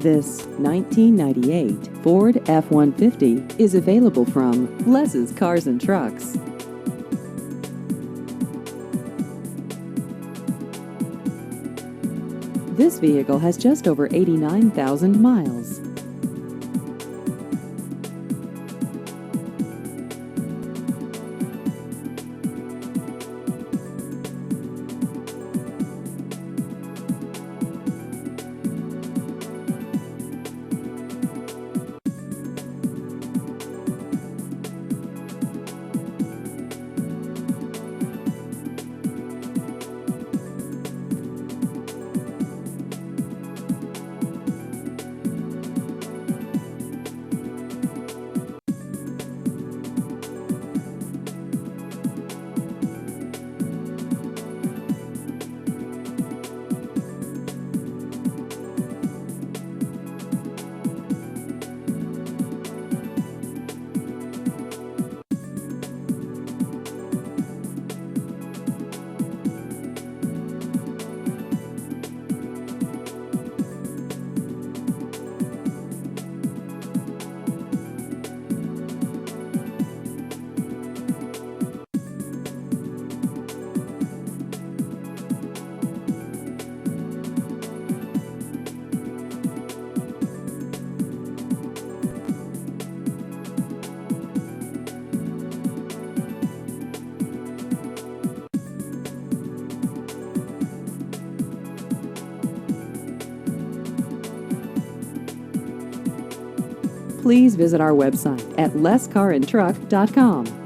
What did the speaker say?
This 1998 Ford F-150 is available from Les's Cars and Trucks. This vehicle has just over 89,000 miles. Please visit our website at lescarandtruck.com.